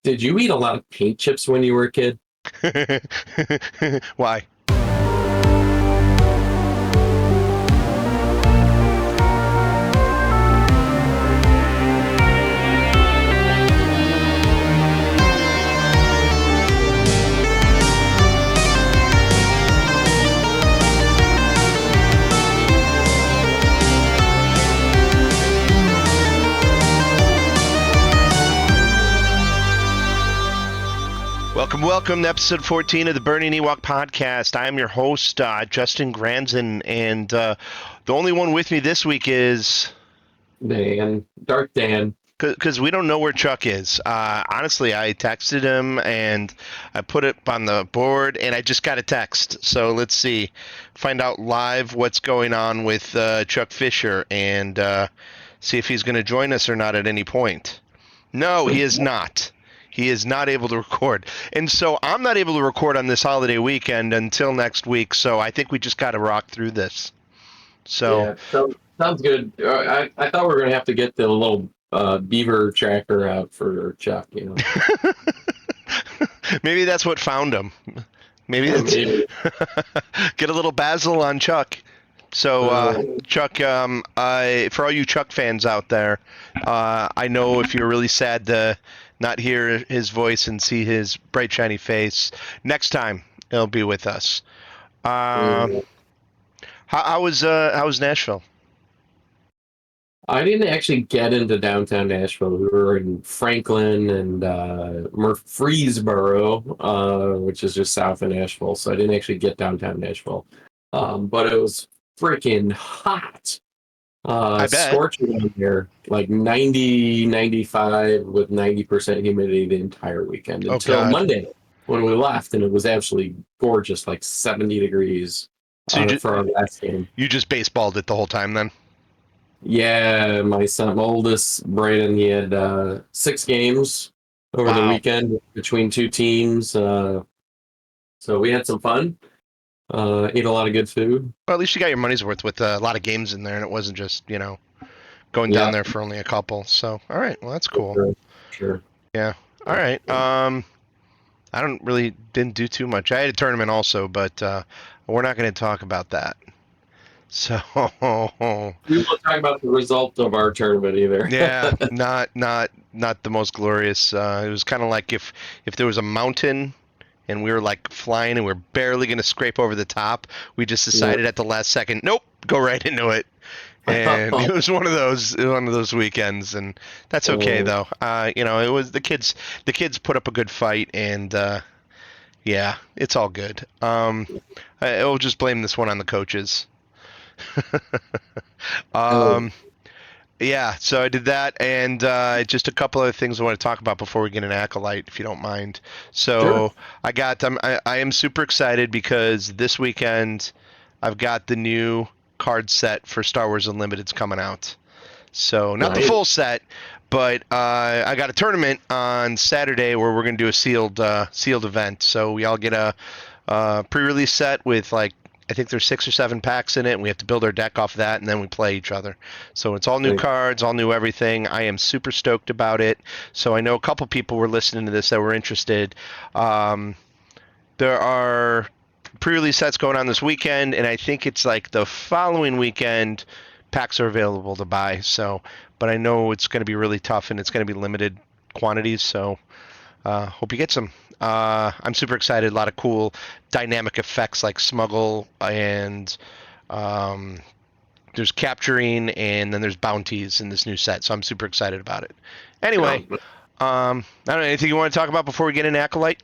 Did you eat a lot of paint chips when you were a kid? Why? Welcome to episode 14 of the Burning Ewok podcast. I am your host, Justin Granson, and the only one with me this week is... Dark Dan. Because we don't know where Chuck is. Honestly, I texted him, and I put it on the board, and I just got a text. So let's see. Find out live what's going on with Chuck Fisher, and see if he's going to join us or not at any point. No, he is not. He is not able to record. And so I'm not able to record on this holiday weekend until next week, so I think we just got to rock through this. Yeah, sounds good. I thought we were going to have to get the little beaver tracker out for Chuck, you know. Maybe that's what found him. Maybe get a little Basil on Chuck. So, Chuck, for all you Chuck fans out there, I know if you're really sad to not hear his voice and see his bright, shiny face, next time he'll be with us. How was Nashville? I didn't actually get into downtown Nashville. We were in Franklin and Murfreesboro, which is just south of Nashville. So I didn't actually get downtown Nashville. But it was freaking hot. I bet. Scorching out there, like 90, 95 with 90% humidity the entire weekend until Monday when we left, and it was absolutely gorgeous, like 70 degrees for our last game. You just baseballed it the whole time then? Yeah, my oldest, Brayden, he had 6 games over the weekend between 2 teams. So we had some fun. Ate a lot of good food. Well, at least you got your money's worth with a lot of games in there, and it wasn't just, going down there for only a couple. So, all right. Well, that's cool. Sure. Yeah. All right. I didn't do too much. I had a tournament also, but we're not going to talk about that. So we won't talk about the result of our tournament either. Yeah, not the most glorious. It was kind of like if there was a mountain and we were like flying and we are barely going to scrape over the top, we just decided at the last second, nope, go right into it. And it was one of those weekends, and that's okay though. It was the kids put up a good fight, and yeah, it's all good. I'll just blame this one on the coaches. Yeah, so I did that, and just a couple other things I want to talk about before we get an Acolyte, if you don't mind. So sure. I am super excited because this weekend I've got the new card set for Star Wars Unlimited's coming out. So not the full set, but I got a tournament on Saturday where we're going to do a sealed event. So we all get a pre-release set with I think there's 6 or 7 packs in it, and we have to build our deck off of that, and then we play each other. So it's all new cards, all new everything. I am super stoked about it. So I know a couple people were listening to this that were interested. There are pre-release sets going on this weekend, and I think it's like the following weekend packs are available to buy. So, but I know it's going to be really tough, and it's going to be limited quantities. So hope you get some. I'm super excited. A lot of cool dynamic effects like smuggle, and there's capturing, and then there's bounties in this new set. So I'm super excited about it. Anyway, I don't know, anything you want to talk about before we get into Acolyte?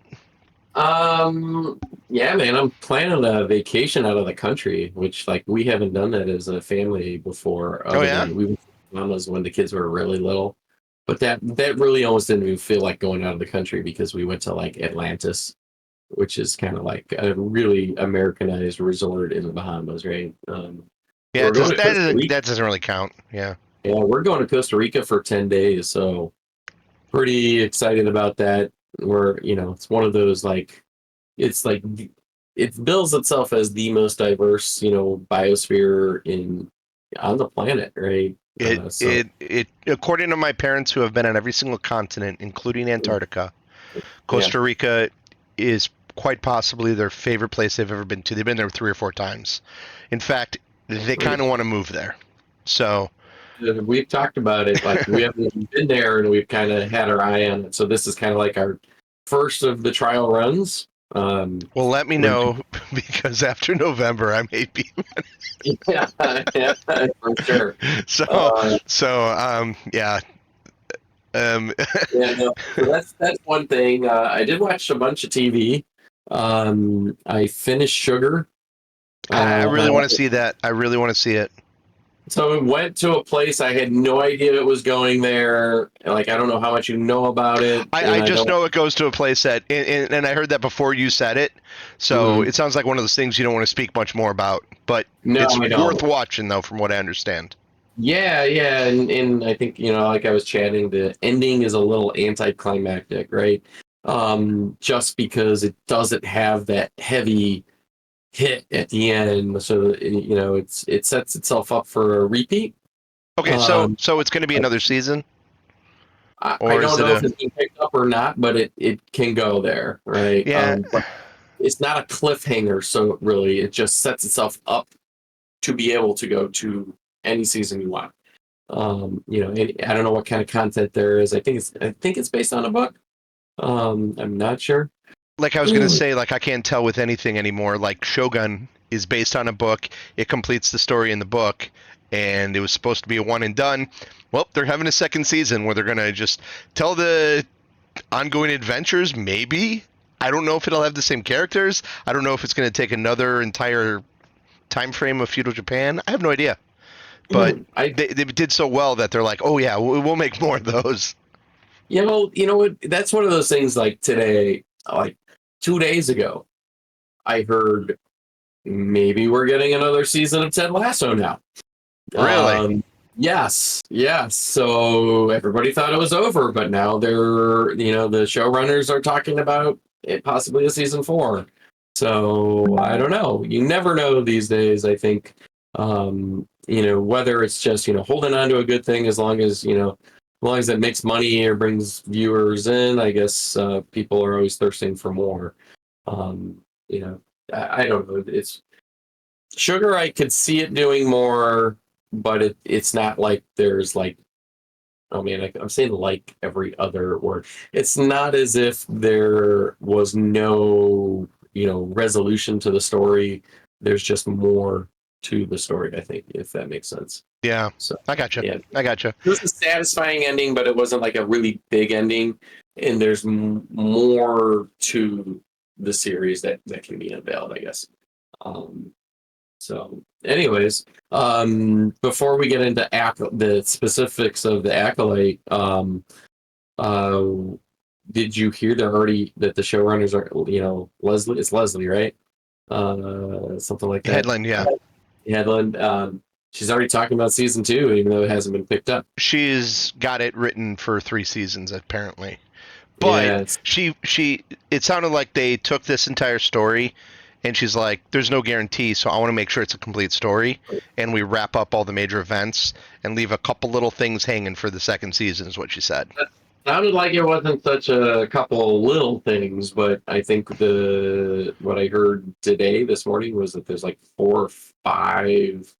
Yeah, man, I'm planning a vacation out of the country, which we haven't done that as a family before. Oh yeah, we went to Bahamas when the kids were really little. But that really almost didn't even feel like going out of the country because we went to Atlantis, which is kind of like a really Americanized resort in the Bahamas, right? Yeah, that doesn't really count. Yeah. Yeah, we're going to Costa Rica for 10 days, so pretty excited about that. It's one of those it bills itself as the most diverse, biosphere on the planet, right? It according to my parents who have been on every single continent, including Antarctica, Yeah. Costa Rica is quite possibly their favorite place they've ever been to. They've been there 3 or 4 times. In fact, they kind of want to move there. So We've talked about it. Like we haven't been there, and we've kind of had our eye on it. So this is kind of like our first of the trial runs. well, let me We're know because after November, I may be. yeah, yeah, for sure. So, Uh, yeah. Um, yeah, no, so that's one thing. I did watch a bunch of TV. I finished Sugar. I Uh, really want to see that. I really want to see it. so we went to a place I had no idea it was going there. Like I don't know how much you know about it, I and I just don't. know it goes to a place that, and I heard that before you said it. So Mhm. it sounds like one of those things you don't want to speak much more about. But No, it's I worth don't. watching, though, from what I understand. Yeah, yeah, and I think like I was chatting, the ending is a little anticlimactic, right? Just because it doesn't have that heavy hit at the end, so it sets itself up for a repeat. Okay, so Um, so it's going to be another season, I or is don't it know if a? it's been picked up or not, but it can go there, right? Yeah. But it's not a cliffhanger, so really it just sets itself up to be able to go to any season you want. And I don't know what kind of content there is. I think it's based on a book. I'm not sure. Like I was going to say, like I can't tell with anything anymore. Like Shogun is based on a book. It completes the story in the book, and it was supposed to be a one and done. Well, they're having a second season where they're going to just tell the ongoing adventures. Maybe I don't know if it'll have the same characters. I don't know if it's going to take another entire time frame of feudal Japan. I have no idea. But I they did so well that they're like, oh yeah, we'll make more of those. you know what? That's one of those things. Like today, like 2 days ago, I heard maybe we're getting another season of Ted Lasso now. Really? Yes, yes. So everybody thought it was over, but now the showrunners are talking about it possibly a season 4. So I don't know. You never know these days. I think, whether it's just holding on to a good thing as long as it makes money or brings viewers in. I guess people are always thirsting for more. Um, you know, I don't know. It's Sugar. I could see it doing more, but it's not like there's like, oh man, I'm saying like every other word. It's not as if there was no resolution to the story. There's just more to the story, I think, if that makes sense. Yeah, So I gotcha. yeah, I gotcha. it was a satisfying ending, but it wasn't like a really big ending. And there's more to the series that can be unveiled, I guess. Um, so, anyways, before we get into the specifics of the Acolyte, uh, did you hear that the showrunners are, Leslie? It's Leslie, right? Something like that. Headland, yeah. Headland. She's already talking about season 2, even though it hasn't been picked up. She's got it written for 3 seasons apparently. But Yeah, it sounded like they took this entire story and she's like, there's no guarantee, so I want to make sure it's a complete story and we wrap up all the major events and leave a couple little things hanging for the second season is what she said. sounded like it wasn't such a couple little things, but I think what I heard this morning, was that there's like 4 or 5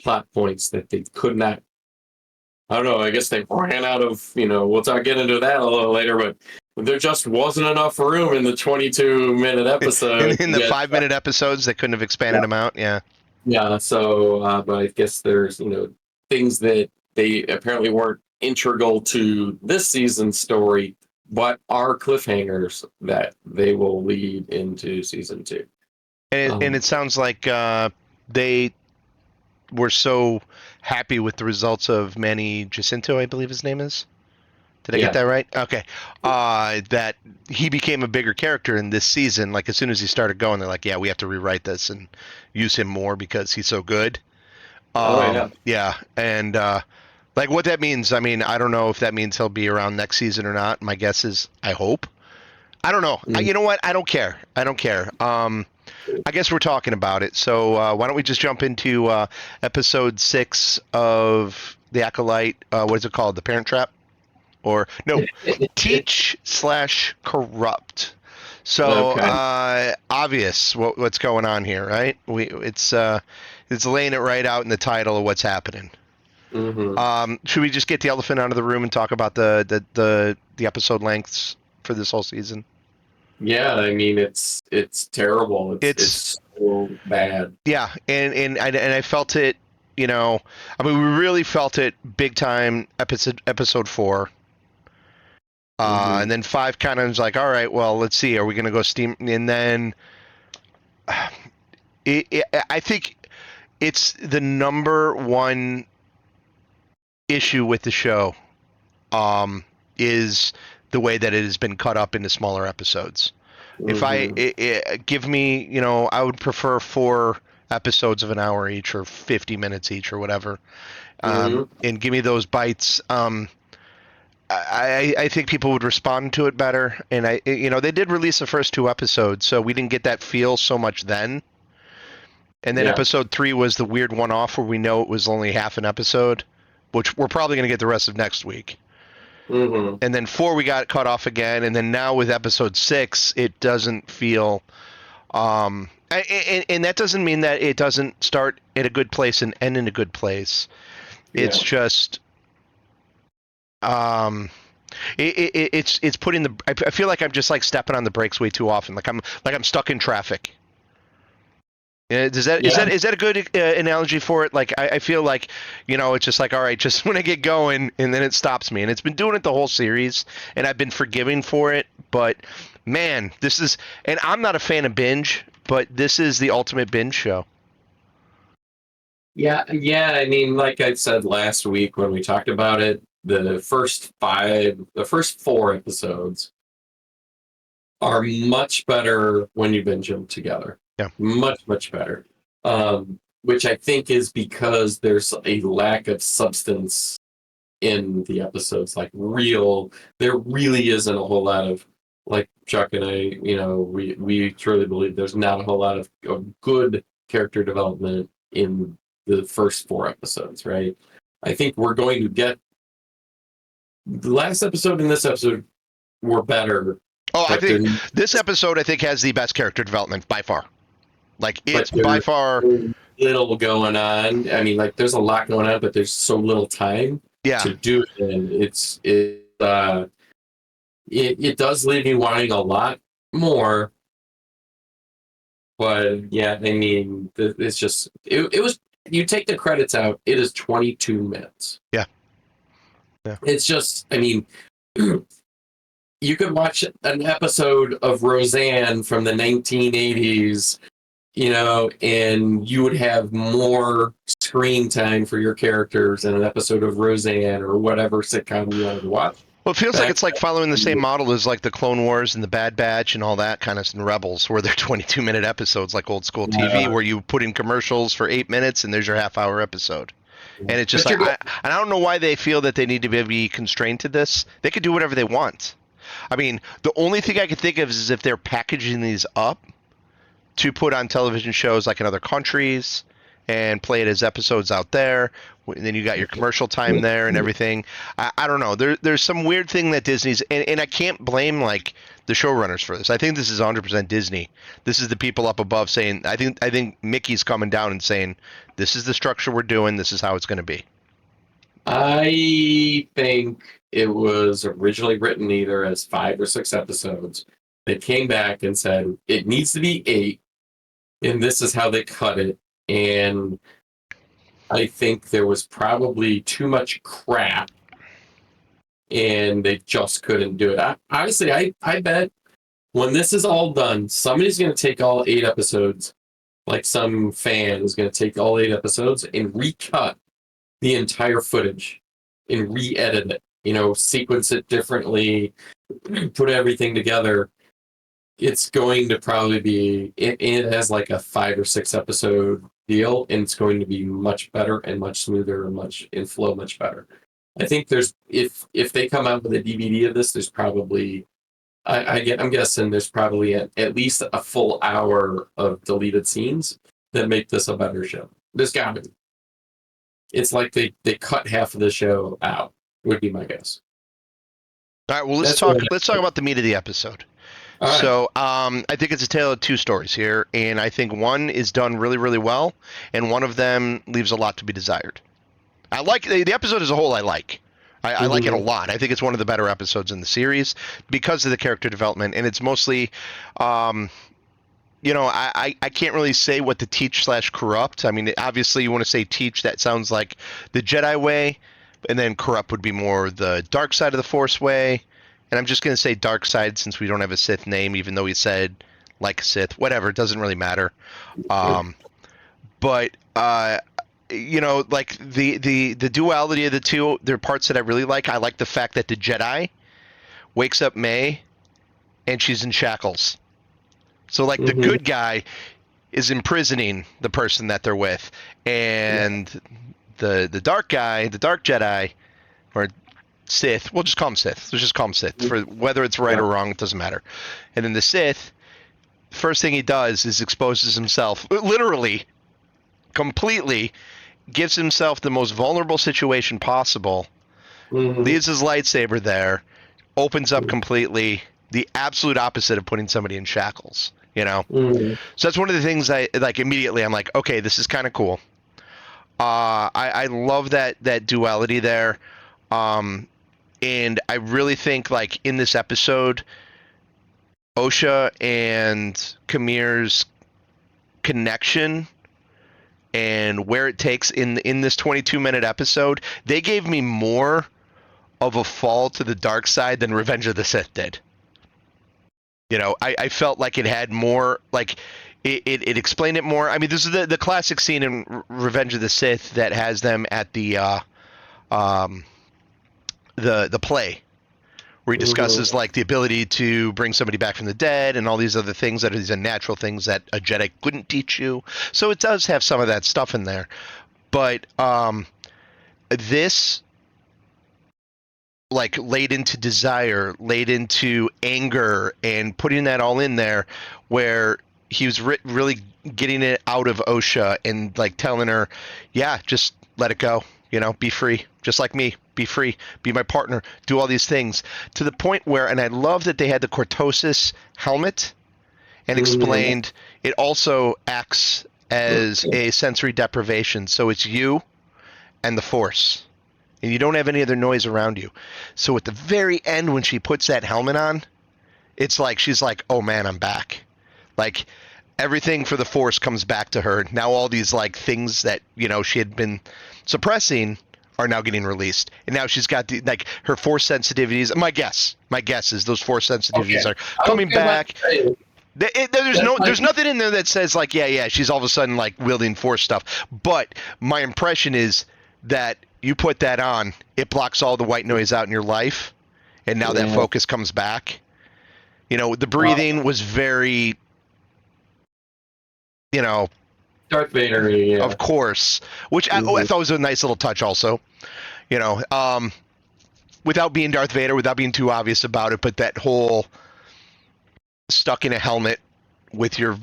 plot points that they could not. I don't know. I guess they ran out of. We'll get into that a little later, but there just wasn't enough room in the 22-minute episode In to the get. 5 minute episodes, they couldn't have expanded them out. Yeah. Yeah. So, but I guess there's things that they apparently weren't integral to this season's story, but are cliffhangers that they will lead into season 2. And it sounds like they were so happy with the results of Manny Jacinto, I believe his name is. Did I get Yeah. that right? Okay. That he became a bigger character in this season. Like as soon as he started going, they're like, "Yeah, we have to rewrite this and use him more because he's so good." Oh yeah. Yeah, and like what that means. I mean, I don't know if that means he'll be around next season or not. My guess is, I hope. I don't know. Mm. You know what? I don't care. I don't care. I guess we're talking about it. So why don't we just jump into episode 6 of the Acolyte? What is it called? The Parent Trap. or no, teach/corrupt. So Okay. obvious what's going on here, right? It's laying it right out in the title of what's happening. Hmm. Should we just get the elephant out of the room and talk about the episode lengths for this whole season? Yeah, I mean it's terrible. It's It's so bad. Yeah, and I felt it. I mean, we really felt it big time. Episode 4, Hmm. and then 5 kind of was like, all right, well, let's see, are we gonna go steam? And then I think it's the number one issue with the show, is the way that it has been cut up into smaller episodes. If Hmm. give me, I would prefer 4 episodes of an hour each, or 50 minutes each, or whatever, Hmm. and give me those bites. I think people would respond to it better, and they did release the first 2 episodes, so we didn't get that feel so much then. And then Yeah. episode 3 was the weird one-off where we know it was only half an episode, which we're probably going to get the rest of next week. Hmm. And then 4 we got cut off again, and then now with episode 6 it doesn't feel. And that doesn't mean that it doesn't start at a good place and end in a good place. It's Yeah. just it's putting the. I feel like I'm just like stepping on the brakes way too often. Like I'm stuck in traffic. Does that is Yeah. that is that a good analogy for it? Like I feel like, it's just like, all right, just when I get going, and then it stops me, and it's been doing it the whole series, and I've been forgiving for it. But man, this is, and I'm not a fan of binge, but this is the ultimate binge show. Yeah. Yeah. I mean, like I said last week when we talked about it, the first 4 episodes are much better when you binge them together. Yeah. Much, much better. Which I think is because there's a lack of substance in the episodes. There really isn't a whole lot of, like Chuck and I, we truly believe there's not a whole lot of good character development in the first 4 episodes, right? I think we're going to get the last episode and this episode were better, Oh, I but they're think this episode, I think, has the best character development by far. Like, but it's by there's far. so little going on. I mean, like there's a lot going on, but there's so little time Yeah. to do it, and it does leave me wanting a lot more. But yeah, I mean, it's just it was. You take the credits out, it is 22 minutes. Yeah. Yeah. It's just, I mean, you could watch an episode of Roseanne from the 1980s, and you would have more screen time for your characters in an episode of Roseanne or whatever sitcom you wanted to watch. Well, it feels like Back it's like following the same model as like the Clone Wars and the Bad Batch and all that kind of, and Rebels, where they're 22-minute episodes like old school TV, uh, where you put in commercials for 8 minutes and there's your half-hour episode. And it's just but like, you're and I don't know why they feel that they need to be constrained to this. They could do whatever they want. I mean, the only thing I could think of is if they're packaging these up to put on television shows like in other countries and play it as episodes out there. And then you got your commercial time there and everything. I don't know. There's some weird thing that Disney's, and I can't blame like the showrunners for this. I think this is 100% Disney. This is the people up above saying, I think Mickey's coming down and saying, this is the structure we're doing. This is how it's going to be. I think it was originally written either as 5 or 6 episodes. They came back and said it needs to be 8, and this is how they cut it. And I think there was probably too much crap, and they just couldn't do it. Honestly, I bet when this is all done, somebody's going to take all 8 episodes, like some fan is going to take all 8 episodes and recut the entire footage and re-edit it, sequence it differently, put everything together. It's going to probably be it has like a 5 or 6 episode deal, and it's going to be much better and much smoother and flow much better. I think there's if they come out with a DVD of this, there's probably I'm guessing there's probably at least a full hour of deleted scenes that make this a better show. There's got to be. It's like they cut half of the show out, would be my guess. All right. Well, let's That's talk. what. Let's talk about the meat of the episode. All right. So, I think it's a tale of two stories here, and I think one is done really, really well, and one of them leaves a lot to be desired. I like the episode as a whole. I like it a Mm-hmm. lot. I think it's one of the better episodes in the series because of the character development, and it's mostly, I can't really say what the teach slash corrupt. I mean, obviously, you want to say teach. That sounds like the Jedi way, and then corrupt would be more the dark side of the Force way. And I'm just going to say dark side since we don't have a Sith name, even though he said like a Sith. Whatever, it doesn't really matter. Um, but like the duality of the two, there are parts that I really like. I like the fact that the Jedi wakes up May and she's in shackles. So like the Mm-hmm. good guy is imprisoning the person that they're with, and the dark guy, the dark Jedi or Sith, we'll just call him Sith. Let's just call him Sith. For whether it's right Yeah. or wrong, it doesn't matter. And then the Sith, first thing he does is exposes himself, literally, completely, gives himself the most vulnerable situation possible, Mm-hmm. leaves his lightsaber there, opens up completely, the absolute opposite of putting somebody in shackles. Mm-hmm. So that's one of the things I like immediately. I'm like, okay, this is kind of cool. I love that duality there, and I really think like in this episode, Osha and Kamir's connection and where it takes in this 22-minute episode, they gave me more of a fall to the dark side than Revenge of the Sith did. I felt like it had more, like it explained it more. I mean, this is the classic scene in Revenge of the Sith that has them at um, the play where he discusses like the ability to bring somebody back from the dead and all these other things that are these unnatural things that a Jedi couldn't teach you. So it does have some of that stuff in there, but this like laid into desire, laid into anger, and putting that all in there, where he was really getting it out of Osha and like telling her, yeah, just let it go, be free, just like me, be free, be my partner, do all these things, to the point where, and I love that they had the cortosis helmet and Mm-hmm. explained it also acts as a sensory deprivation, so it's you and the Force, and you don't have any other noise around you. So at the very end, when she puts that helmet on, it's like she's like, "Oh man, I'm back." Like everything for the Force comes back to her. Now all these like things that she had been suppressing are now getting released, and now she's got like her Force sensitivities. My guess is those Force Okay. sensitivities are I was coming about back. to say that's like. There's nothing in there that says like yeah she's all of a sudden like wielding Force stuff. But my impression is that you put that on, it blocks all the white noise out in your life, and now that Yeah. focus comes back. The Well, breathing was very, you know, Darth Vader. Yeah. of course, which I Mm-hmm. thought was a nice little touch also. You know, um, without being Darth Vader, without being too obvious about it, but that whole stuck in a helmet with your,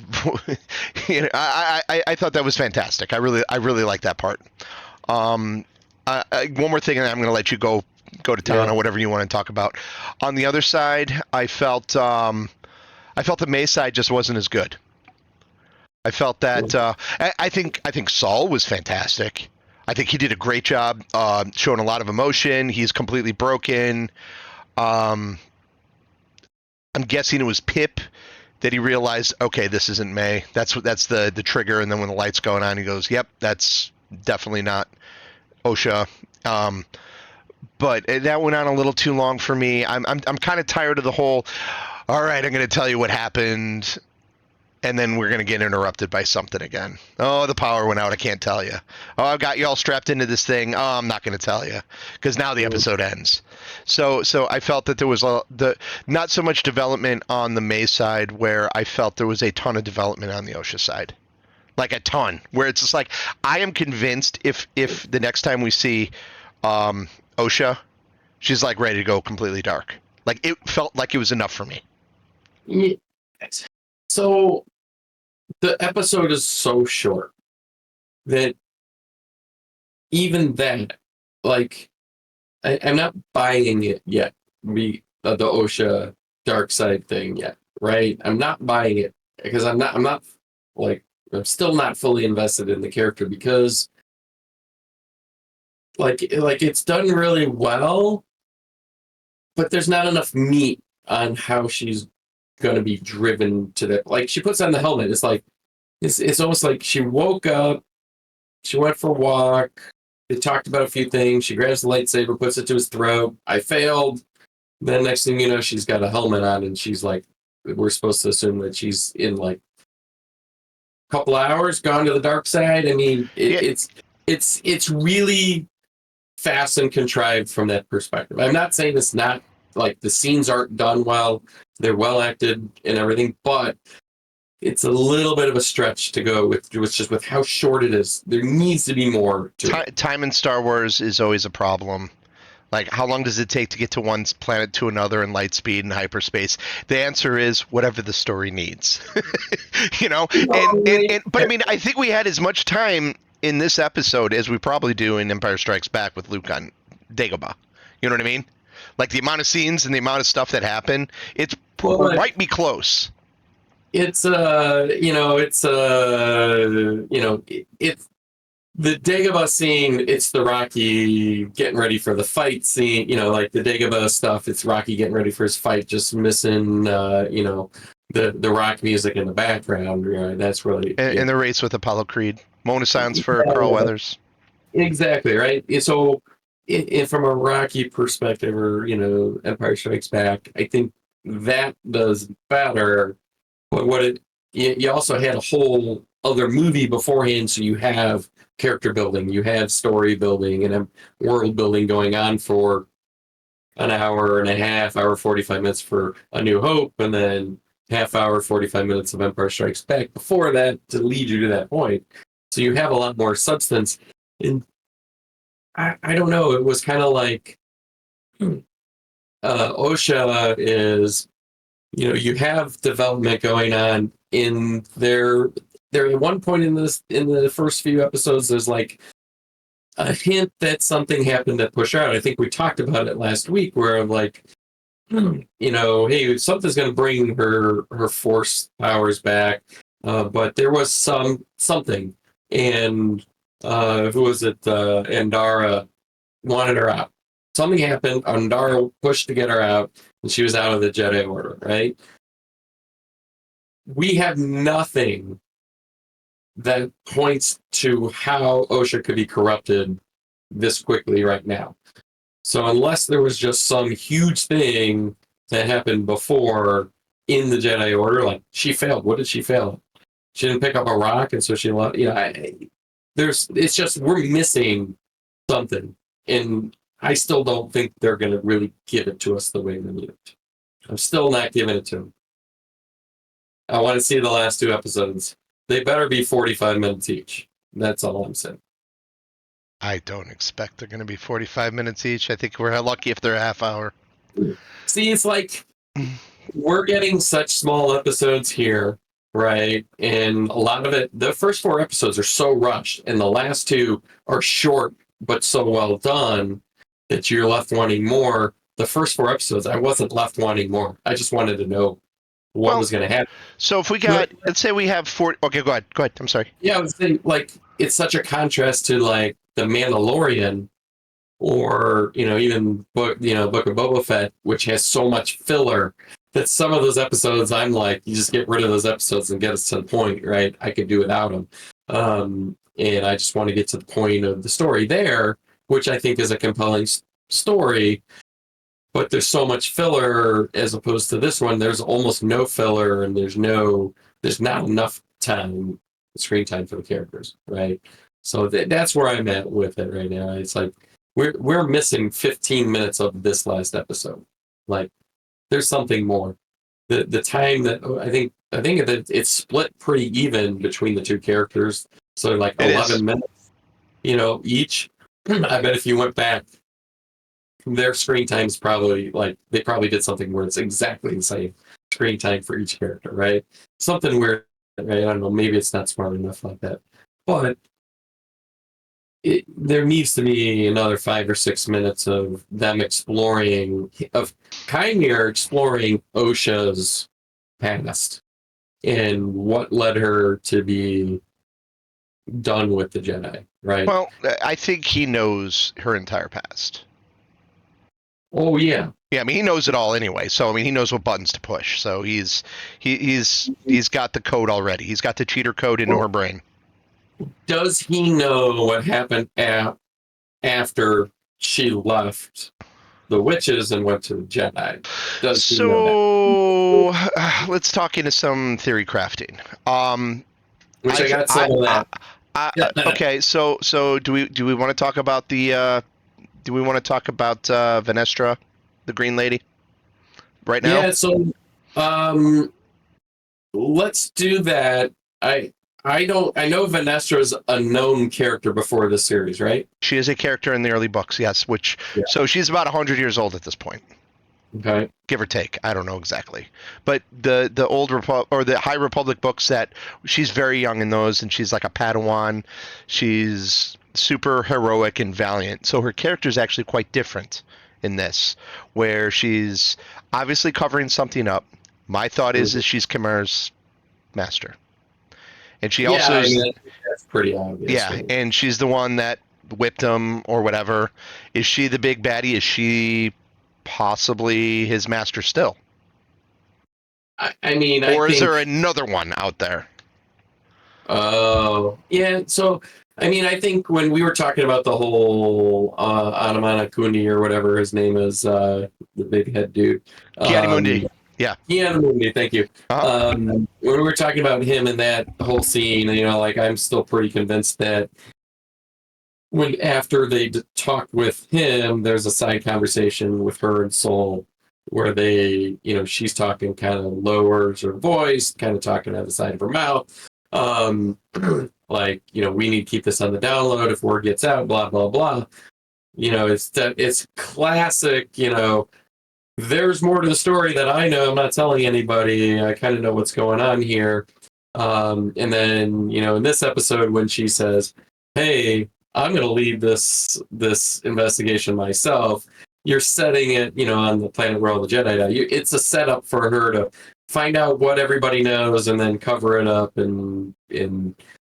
I thought that was fantastic. I really like that part. One more thing, and I'm going to let you go to town Yeah. on whatever you want to talk about. On the other side, I felt the May side just wasn't as good. I felt that I think Saul was fantastic. I think he did a great job showing a lot of emotion. He's completely broken. Um, I'm guessing it was Pip that he realized, okay, this isn't May. That's the trigger. And then when the lights going on, he goes, yep, that's definitely not Osha. Um, but that went on a little too long for me. I'm kind of tired of the whole. All right, I'm going to tell you what happened, and then we're going to get interrupted by something again. Oh, the power went out. I can't tell you. Oh, I've got you all strapped into this thing. Oh, I'm not going to tell you because now the episode ends. So I felt that there was not so much development on the May side, where I felt there was a ton of development on the Osha side, like a ton. Where it's just like I am convinced if the next time we see Osha, she's like ready to go completely dark. Like it felt like it was enough for me. Yeah. So the episode is so short that even then, like, I'm not buying it yet. the OSHA dark side thing yet, right? I'm not buying it because I'm not like I'm still not fully invested in the character because like it's done really well, but there's not enough meat on how she's gonna be driven to the like she puts on the helmet. It's like it's almost like she woke up, she went for a walk, they talked about a few things, she grabs the lightsaber, puts it to his throat. I failed. Then next thing you know, she's got a helmet on and she's like we're supposed to assume that she's in like a couple hours gone to the dark side. I mean, Yeah. it's really fast and contrived from that perspective. I'm not saying it's not like the scenes aren't done well, they're well acted and everything, but it's a little bit of a stretch to go with just with how short it is. There needs to be more to it. Time in Star Wars is always a problem. Like, how long does it take to get to one planet to another in light speed and hyperspace? The answer is whatever the story needs. You know, but I mean, I think we had as much time in this episode as we probably do in Empire Strikes Back with Luke on Dagobah. You know what I mean? Like the amount of scenes and the amount of stuff that happen, it's might be close. It's it's the Dagobah scene, it's the Rocky getting ready for the fight scene, like the Dagobah stuff, it's Rocky getting ready for his fight, just missing, the rock music in the background. Right? That's really. And the race with Apollo Creed. Mona sounds for Carl Weathers. Exactly, right? So, from a Rocky perspective or, Empire Strikes Back, I think that does better. But you also had a whole other movie beforehand, so you have character building, you have story building, and world building going on for an hour and a half, hour 45 minutes for A New Hope, and then half hour 45 minutes of Empire Strikes Back before that to lead you to that point. So you have a lot more substance. And I don't know. It was kind of like OSHA is, you have development going on in there at one point in the first few episodes, there's like a hint that something happened that pushed her out. I think we talked about it last week where I'm like, hey, something's going to bring her force powers back. But there was something. And who was it? Andara wanted her out. Something happened. Andara pushed to get her out, and she was out of the Jedi Order, right? We have nothing that points to how OSHA could be corrupted this quickly right now. So unless there was just some huge thing that happened before in the Jedi Order, like she failed. What did she fail? She didn't pick up a rock, and so she left. It's just we're missing something, and I still don't think they're going to really give it to us the way they need it. I'm still not giving it to them. I want to see the last two episodes. They better be 45 minutes each. That's all I'm saying. I don't expect they're going to be 45 minutes each. I think we're lucky if they're a half hour. See, it's like we're getting such small episodes here, right? And a lot of it, the first 4 episodes are so rushed, and the last 2 are short but so well done that you're left wanting more. The first 4 episodes, I wasn't left wanting more. I just wanted to know what was going to happen. So if we got, let's say we have 4. Okay, go ahead. I'm sorry. Yeah, I was saying, like, it's such a contrast to like The Mandalorian, or even Book of Boba Fett, which has so much filler that some of those episodes, I'm like, you just get rid of those episodes and get us to the point, right? I could do without them, and I just want to get to the point of the story there, which I think is a compelling story. But there's so much filler as opposed to this one. There's almost no filler, and there's not enough screen time for the characters, right? So that's where I'm at with it right now. It's like we're missing 15 minutes of this last episode. Like there's something more. The time that I think that it's split pretty even between the two characters. So like 11 minutes, each. I bet if you went back, their screen time's probably like they probably did something where it's exactly the same screen time for each character, right? Something weird, right? I don't know, maybe it's not smart enough like that. But there needs to be another 5 or 6 minutes of them exploring, of Kymir exploring Osha's past and what led her to be done with the Jedi, right? Well, I think he knows her entire past. Oh yeah. Yeah, I mean he knows it all anyway. So I mean he knows what buttons to push. So he's got the code already. He's got the cheater code into her brain. Does he know what happened after she left the witches and went to the Jedi? Does he know that? So let's talk into some theory crafting. Which I got some of that. Okay, so do we want to talk about the do we want to talk about Venestra, the Green Lady, right now? Yeah, so let's do that. I know Vanestra's a known character before this series, right? She is a character in the early books, yes. So she's about 100 years old at this point. Okay. Give or take. I don't know exactly. But the old or the High Republic books, that she's very young in those, and she's like a Padawan. She's super heroic and valiant. So her character is actually quite different in this, where she's obviously covering something up. My thought is she's Khmer's master. And she also that's pretty obvious. Yeah, and she's the one that whipped him or whatever. Is she the big baddie? Is she possibly his master still? Or is there another one out there? Oh, yeah. So, I think when we were talking about the whole Anamana Kundi or whatever his name is, the big head dude. Kiadimundi. Yeah. Kiadimundi, thank you. When we were talking about him in that whole scene, I'm still pretty convinced that after they talked with him, there's a side conversation with her and Soul where they, she's talking kind of lowers her voice, kind of talking out the side of her mouth. We need to keep this on the download if word gets out, blah, blah, blah. It's classic, there's more to the story that I know. I'm not telling anybody. I kind of know what's going on here. And then, in this episode, when she says, hey, I'm going to lead this investigation myself, you're setting it, on the planet where all the Jedi die. It's a setup for her to find out what everybody knows and then cover it up. And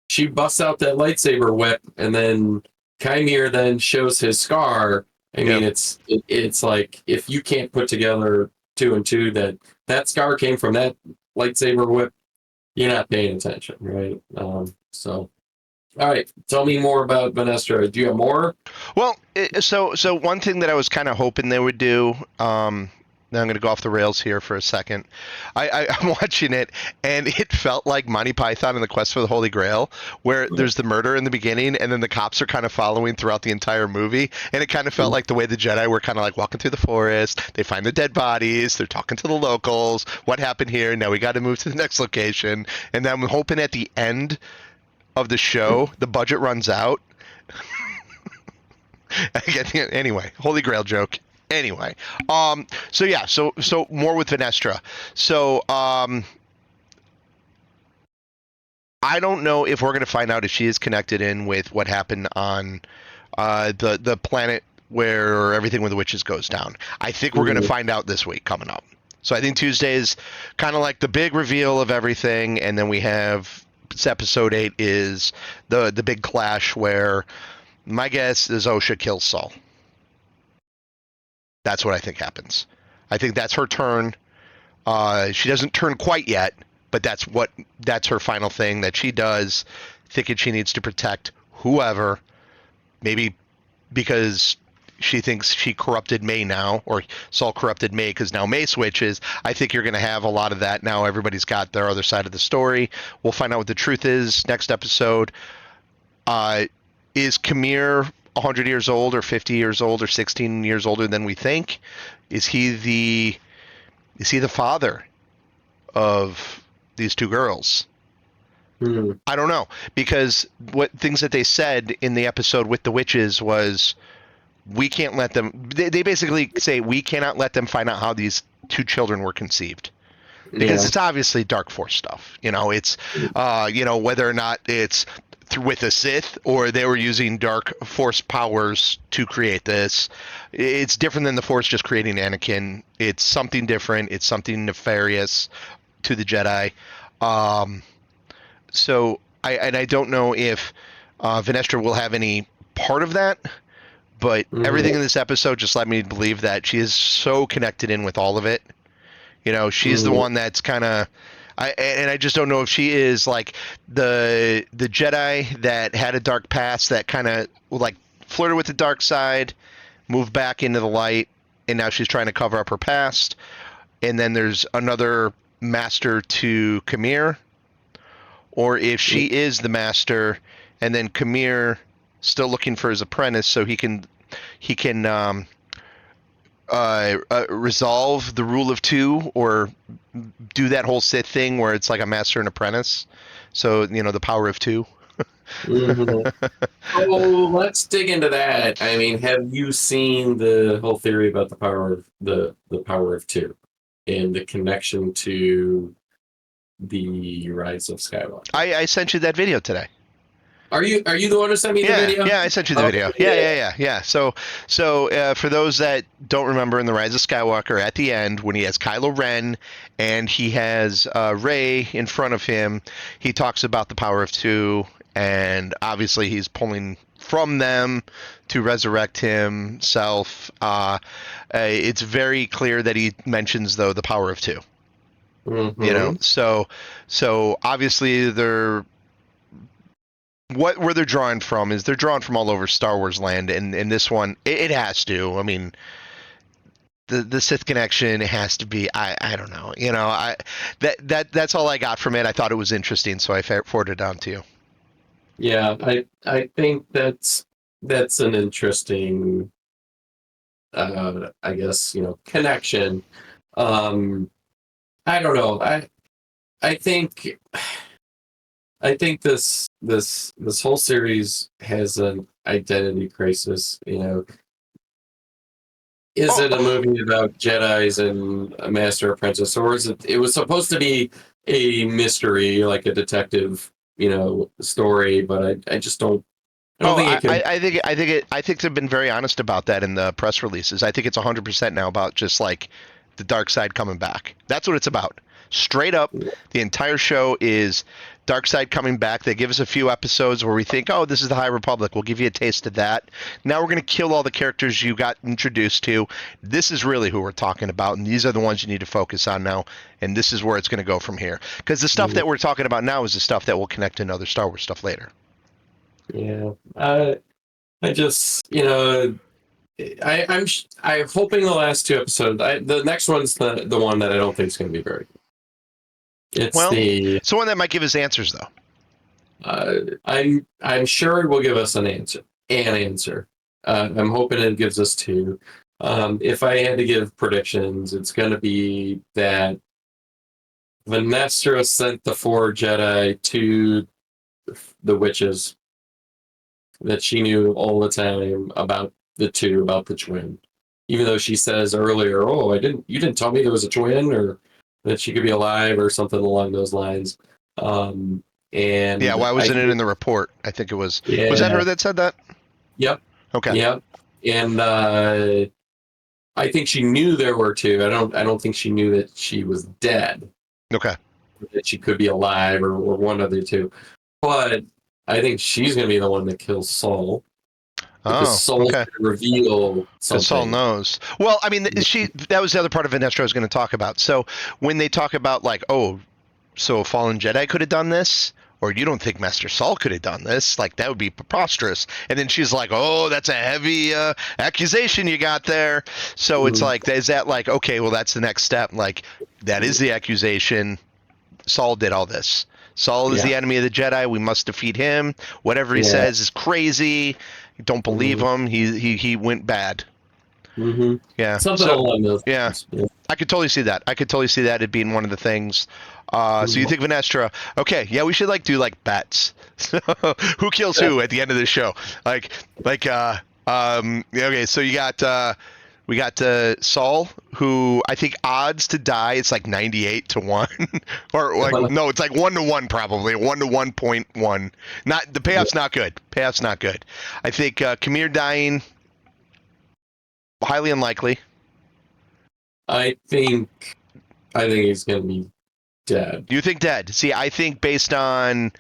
she busts out that lightsaber whip, and then Kymir then shows his scar. It's like, if you can't put together 2 and 2 that scar came from that lightsaber whip, you're not paying attention, right? All right, tell me more about Venestra. Do you have more? Well, so one thing that I was kind of hoping they would do, now I'm going to go off the rails here for a second. I'm watching it, and it felt like Monty Python and the Quest for the Holy Grail, where there's the murder in the beginning, and then the cops are kind of following throughout the entire movie. And it kind of felt like the way the Jedi were kind of like walking through the forest. They find the dead bodies. They're talking to the locals. What happened here? Now we got to move to the next location. And then I'm hoping at the end of the show, the budget runs out. Anyway, Holy Grail joke. Anyway, so more with Venestra. So I don't know if we're going to find out if she is connected in with what happened on the planet where everything with the witches goes down. I think we're going to find out this week coming up. So I think Tuesday is kind of like the big reveal of everything, and then we have episode 8 is the big clash where my guess is Osha kills Saul. That's what I think happens. I think that's her turn. She doesn't turn quite yet, but that's her final thing that she does, thinking she needs to protect whoever, maybe because she thinks she corrupted May now, or Saul corrupted May because now May switches. I think you're going to have a lot of that now. Everybody's got their other side of the story. We'll find out what the truth is next episode. Is Khmer 100 years old or 50 years old or 16 years older than we think? Is he the father of these 2 girls? I don't know, because what things that they said in the episode with the witches was, we can't let them, they basically say we cannot let them find out how these 2 children were conceived, because it's obviously dark force stuff. It's whether or not it's with a Sith, or they were using dark force powers to create this. It's different than the Force just creating Anakin. It's something different. It's something nefarious to the Jedi. Um, so I don't know if Vanestra will have any part of that, but everything in this episode just led me to believe that she is so connected in with all of it. She's the one that's kind of, I just don't know if she is like the Jedi that had a dark past that kind of like flirted with the dark side, moved back into the light, and now she's trying to cover up her past. And then there's another master to Kamir, or if she is the master, and then Kamir still looking for his apprentice so he can resolve the rule of two, or do that whole Sith thing where it's like a master and apprentice. So the power of two. Oh, let's dig into that. I mean, have you seen the whole theory about the power of the power of two and the connection to the Rise of Skywalker? I sent you that video today. Are you the one who sent me the video? Yeah, I sent you the video. Yeah. So for those that don't remember, in the Rise of Skywalker, at the end when he has Kylo Ren and he has Rey in front of him, he talks about the power of two, and obviously he's pulling from them to resurrect himself. It's very clear that he mentions though the power of two. So obviously where they're drawing from is they're drawing from all over Star Wars land, and in this one it has to. I mean, the Sith connection has to be. I don't know. That's all I got from it. I thought it was interesting, so I forwarded it on to you. Yeah, I think that's an interesting, I guess, connection. I don't know. I think this whole series has an identity crisis. Is it a movie about Jedis and a master apprentice, or is it? It was supposed to be a mystery, like a detective, story. But I just don't. I don't think it can. I think they've been very honest about that in the press releases. I think it's 100% now about just like the dark side coming back. That's what it's about. Straight up, the entire show is dark side coming back. They give us a few episodes where we think, oh, this is the High Republic. We'll give you a taste of that. Now we're going to kill all the characters you got introduced to. This is really who we're talking about, and these are the ones you need to focus on now, and this is where it's going to go from here. Because the stuff that we're talking about now is the stuff that will connect to other Star Wars stuff later. Yeah. I just, I'm hoping the last two episodes. The next one's the one that I don't think is going to be very good. It's the one that might give us answers, though. I'm sure it will give us an answer. I'm hoping it gives us two. If I had to give predictions, it's going to be that Vanestra sent the 4 Jedi to the witches, that she knew all the time about the twin, even though she says earlier, "Oh, you didn't tell me there was a twin, or that she could be alive," or something along those lines. And yeah, why wasn't it in the report? I think it was. Yeah. Was that her that said that? Yep. Okay. Yep. And I think she knew there were 2. I don't think she knew that she was dead. Okay. That she could be alive, or one of the 2. But I think she's going to be the one that kills Saul. Because Saul's going to reveal something. Saul knows. Well, I mean, that was the other part of Vanestra I was going to talk about. So when they talk about, like, oh, so a fallen Jedi could have done this, or you don't think Master Saul could have done this, like, that would be preposterous. And then she's like, oh, that's a heavy accusation you got there. So it's like, is that like, okay, well, that's the next step. Like, that is the accusation. Saul did all this. Saul is the enemy of the Jedi. We must defeat him. Whatever he says is crazy. Don't believe him. He went bad. Yeah. Something along those lines. Yeah. I could totally see that. It being one of the things. So you think Vanestra? Okay. Yeah, we should do bets. Who kills who at the end of the show? Okay. So you got We got Saul, who I think odds to die it's like 98-1, or like no, it's like 1-1 probably 1-1.1. Not the payoff's not good. Payoff's not good. I think Kamir dying highly unlikely. I think he's gonna be dead. You think dead? See, I think based on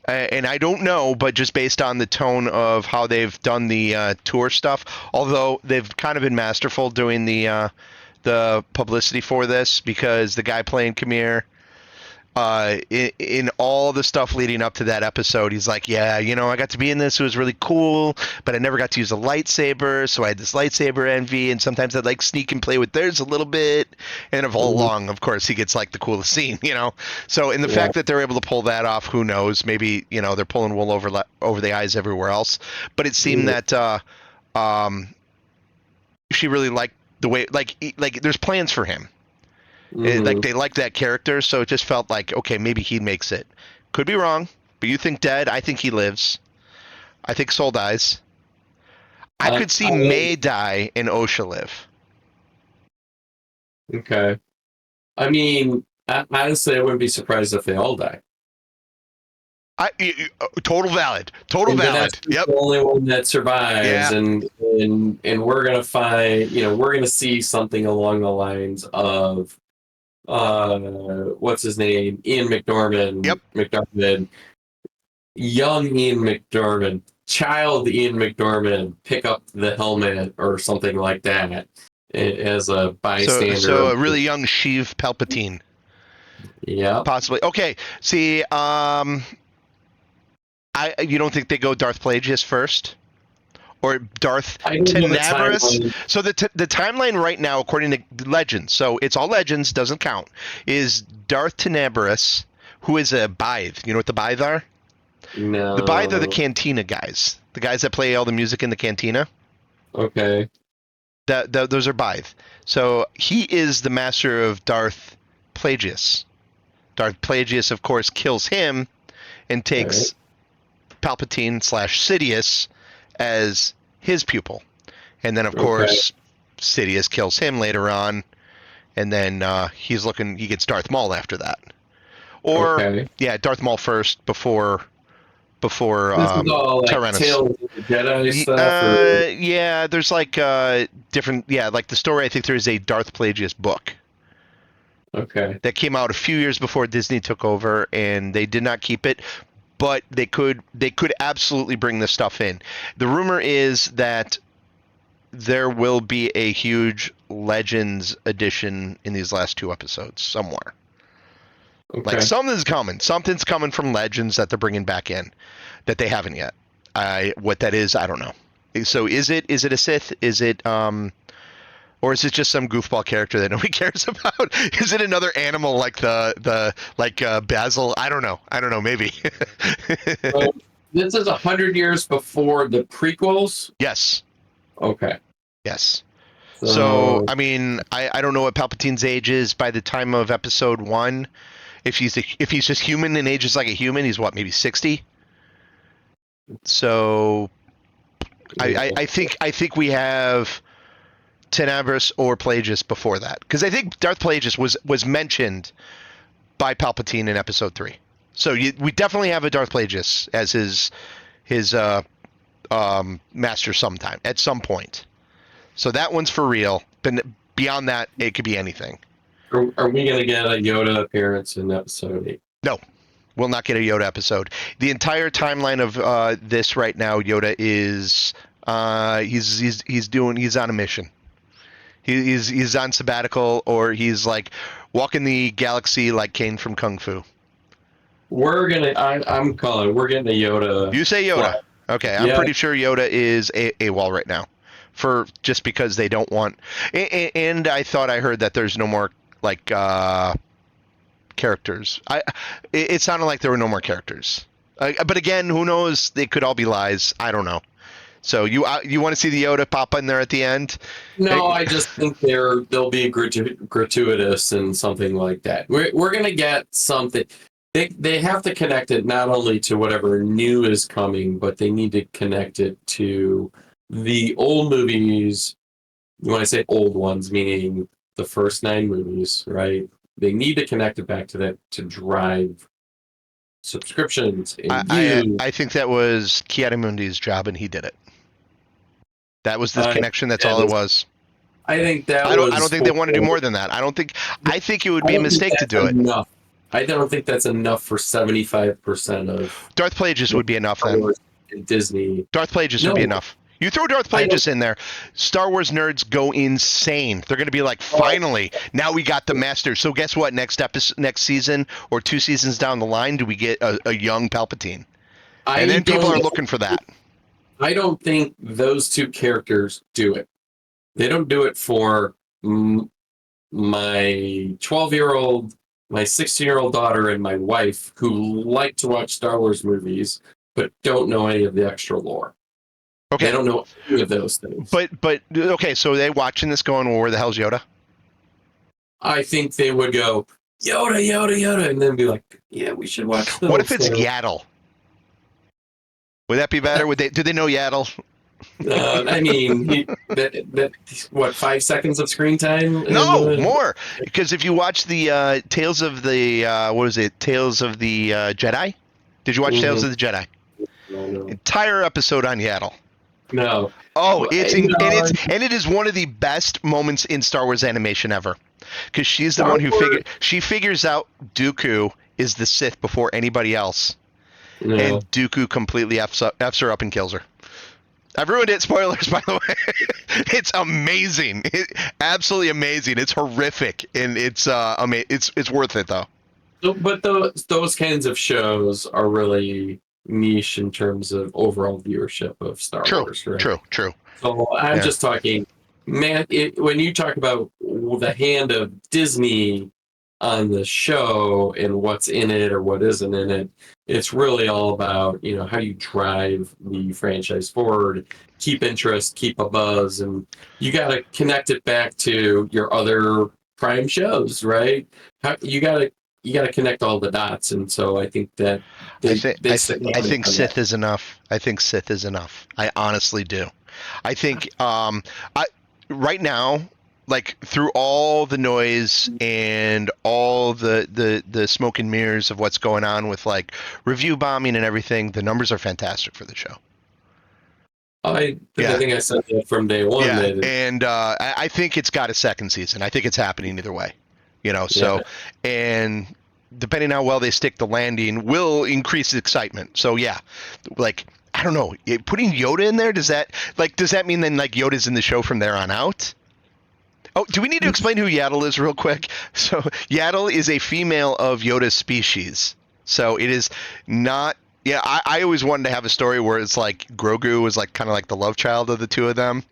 and I don't know, but just based on the tone of how they've done the tour stuff, although they've kind of been masterful doing the publicity for this, because the guy playing Kamir, in all the stuff leading up to that episode, he's like, yeah, I got to be in this. It was really cool, but I never got to use a lightsaber, so I had this lightsaber envy, and sometimes I'd like sneak and play with theirs a little bit. And all along, of course, he gets like the coolest scene, So, in the fact that they're able to pull that off, who knows? Maybe they're pulling wool over the eyes everywhere else. But it seemed that she really liked the way, like there's plans for him. Like they like that character, so it just felt like, okay, maybe he makes it. Could be wrong, but you think dead. I think he lives. I think Soul dies. I could see May die and Osha live. Okay. I mean, honestly, I wouldn't be surprised if they all die. Total valid. Total valid. Yep. The only one that survives, Yeah. and we're gonna find, we're gonna see something along the lines of, what's his name? Ian McDormand. Yep. McDormand. Young Ian McDormand. Child Ian McDormand pick up the helmet or something like that as a bystander. So a really young Sheev Palpatine. Yeah. Possibly. Okay. See, you don't think they go Darth Plagueis first? Or Darth Tenebris. So the timeline right now, according to Legends, so it's all Legends, doesn't count, is Darth Tenebris, who is a Blythe. You know what the Blythe are? No. The Blythe are the Cantina guys. The guys that play all the music in the Cantina. Okay. Those are Blythe. So he is the master of Darth Plagueis. Darth Plagueis, of course, kills him and takes Palpatine / Sidious as his pupil, and then of course Sidious kills him later on, and then he gets Darth Maul after that, or Darth Maul first before this is all like Tyrannus. Tales of the Jedi stuff. Yeah, there's like different. Yeah, like the story. I think there is a Darth Plagueis book. Okay. That came out a few years before Disney took over, and they did not keep it. But they could absolutely bring this stuff in. The rumor is that there will be a huge Legends edition in these last 2 episodes somewhere. Okay. Like something's coming from Legends that they're bringing back in that they haven't yet. What that is, I don't know. So is it a Sith? Is it or is it just some goofball character that nobody cares about? Is it another animal like Basil? I don't know. Maybe. So this is 100 years before the prequels. Yes. Okay. Yes. So I mean, I don't know what Palpatine's age is by the time of Episode 1. If he's just human and ages like a human, he's what, maybe 60. So I think we have Tenebris or Plagueis before that, because I think Darth Plagueis was mentioned by Palpatine in Episode 3. So we definitely have a Darth Plagueis as his master sometime at some point. So that one's for real. But beyond that, it could be anything. Are we going to get a Yoda appearance in Episode 8? No, we'll not get a Yoda episode. The entire timeline of this right now, Yoda is he's on a mission. He's on sabbatical, or he's like walking the galaxy like Kane from Kung Fu. I'm calling. We're getting a Yoda. You say Yoda. Fly. Okay, I'm pretty sure Yoda is AWOL right now, just because they don't want. And I thought I heard that there's no more like characters. It sounded like there were no more characters. But again, who knows? They could all be lies. I don't know. So you want to see the Yoda pop in there at the end? No, I just think they'll be gratuitous and something like that. We're gonna get something. They have to connect it not only to whatever new is coming, but they need to connect it to the old movies when I say old ones, meaning the first 9 movies, right? They need to connect it back to that to drive subscriptions and views. I think that was Chiaramondi's job, and he did it. That was the connection. That's all it was. I think that I don't think they want to do more than that. I think it would be a mistake to do it. Enough. I don't think that's enough for 75% of Darth Plagueis would be enough then. Disney. Darth Plagueis would be enough. You throw Darth Plagueis in there, Star Wars nerds go insane. They're going to be like, finally, now we got the master. So guess what? Next season or 2 seasons down the line, do we get a young Palpatine? And then people are looking for that. I don't think those 2 characters do it. They don't do it for my 12-year-old, my 16-year-old daughter, and my wife who like to watch Star Wars movies but don't know any of the extra lore. Okay. They don't know any of those things. But okay, so are they watching this going, well, where the hell's Yoda? I think they would go, Yoda, Yoda, Yoda, and then be like, yeah, we should watch those. What if it's Yaddle? Would that be better? Do they know Yaddle? I mean, what, 5 seconds of screen time? No, more. Because if you watch the Tales of the Tales of the Jedi? Did you watch Tales of the Jedi? No. Entire episode on Yaddle. No. Oh, it is one of the best moments in Star Wars animation ever. Because she's the one who figures out Dooku is the Sith before anybody else. No. And Dooku completely F's her up and kills her. I've ruined it. Spoilers, by the way. It's amazing. Absolutely amazing. It's horrific, and it's worth it though. But those kinds of shows are really niche in terms of overall viewership of Star Wars. Right? True. So I'm just talking, man. When you talk about the hand of Disney on the show and what's in it or what isn't in it, it's really all about, how you drive the franchise forward, keep interest, keep a buzz, and you got to connect it back to your other prime shows, right? You got to connect all the dots, and so I think that I think Sith is enough. I think Sith is enough. I honestly do. I think right now, like through all the noise and all the smoke and mirrors of what's going on with like review bombing and everything, the numbers are fantastic for the show. I think I said that from day one. Yeah, and I think it's got a second season. I think it's happening either way. So and depending on how well they stick the landing will increase excitement. So yeah, like I don't know, putting Yoda in there, does that mean then like Yoda's in the show from there on out? Oh, do we need to explain who Yaddle is real quick? So Yaddle is a female of Yoda's species. So it is not. Yeah, I always wanted to have a story where it's like Grogu was like kind of like the love child of the two of them.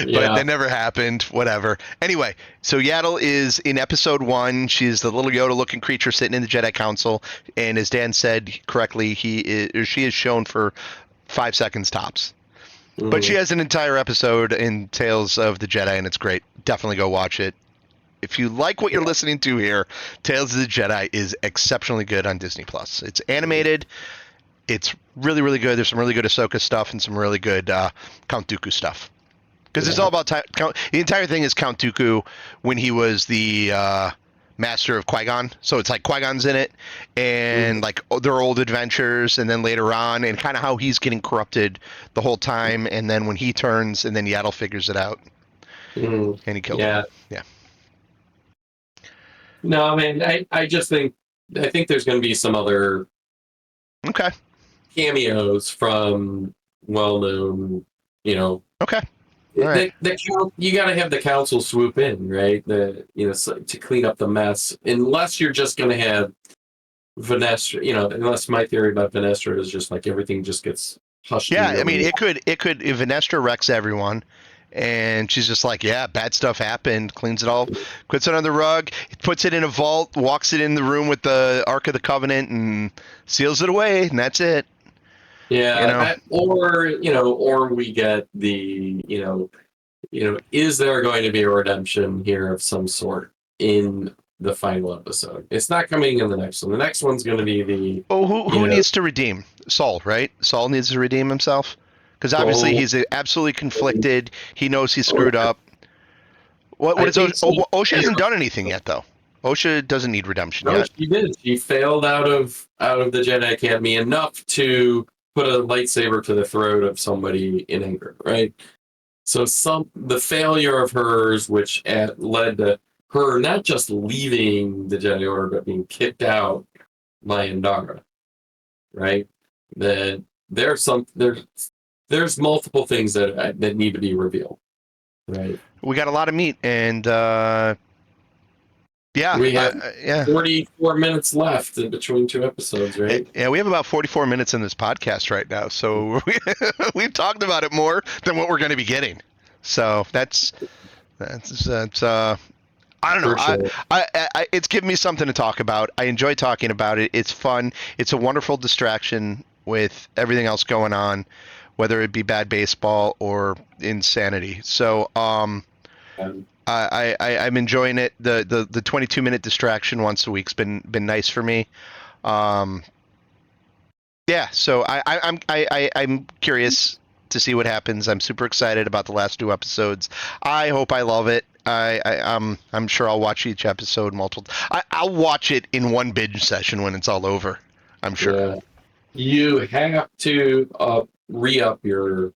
But that never happened. Whatever. Anyway, so Yaddle is in episode 1. She's the little Yoda-looking creature sitting in the Jedi Council, and as Dan said correctly, she is shown for 5 seconds tops. But she has an entire episode in Tales of the Jedi, and it's great. Definitely go watch it. If you like what you're listening to here, Tales of the Jedi is exceptionally good on Disney+. It's animated. It's really, really good. There's some really good Ahsoka stuff and some really good Count Dooku stuff. Because it's all about the entire thing is Count Dooku when he was the master of Qui-Gon. So it's like Qui-Gon's in it, and like their old adventures, and then later on, and kind of how he's getting corrupted the whole time, and then when he turns, and then Yaddle figures it out, and he kills him. Yeah. No, I mean, I just think there's going to be some other cameos from well-known, Okay. All right. You got to have the council swoop in, right? To clean up the mess. Unless you're just going to have Vanestra, unless my theory about Vanestra is just like everything just gets hushed. Yeah, I mean, it could if Vanestra wrecks everyone, and she's just like, yeah, bad stuff happened, cleans it all, puts it on the rug, puts it in a vault, walks it in the room with the Ark of the Covenant, and seals it away, and that's it. Yeah, or we get the, is there going to be a redemption here of some sort in the final episode? It's not coming in the next one. The next one's going to be the. Oh, who needs to redeem? Saul, right? Saul needs to redeem himself Because obviously he's absolutely conflicted. He knows he screwed up. What is Osha? Osha hasn't done anything yet, though. Osha doesn't need redemption No, yet. she did. She failed out of the Jedi Academy enough to put a lightsaber to the throat of somebody in anger, right? So the failure of hers, which led to her not just leaving the Jedi Order, but being kicked out by Andara, right? That there's multiple things that need to be revealed, right? We got a lot of meat, and We have yeah. 44 minutes left in between two episodes, right? Yeah, we have about 44 minutes in this podcast right now, so we've talked about it more than what we're going to be getting. So that's I don't know. For sure. It's given me something to talk about. I enjoy talking about it. It's fun. It's a wonderful distraction with everything else going on, whether it be bad baseball or insanity. So I'm enjoying it. The 22-minute distraction once a week's been nice for me. Yeah, so I'm curious to see what happens. I'm super excited about the last two episodes. I hope I love it. I'm sure I'll watch each episode multiple. I'll watch it in one binge session when it's all over. I'm sure. Yeah. You have to re-up your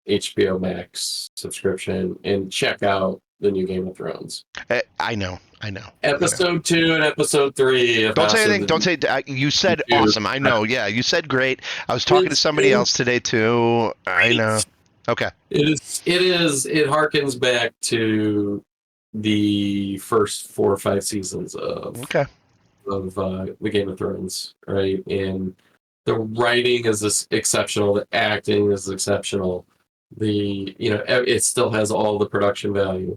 HBO Max subscription and check out the new Game of Thrones. I know. Episode 2 and episode 3. Don't say anything. Don't say. You said awesome. I know. Yeah, you said great. I was talking to somebody else today too. I know. Okay. It harkens back to the first 4 or 5 seasons of the Game of Thrones, right? And the writing is exceptional. The acting is exceptional. It still has all the production value,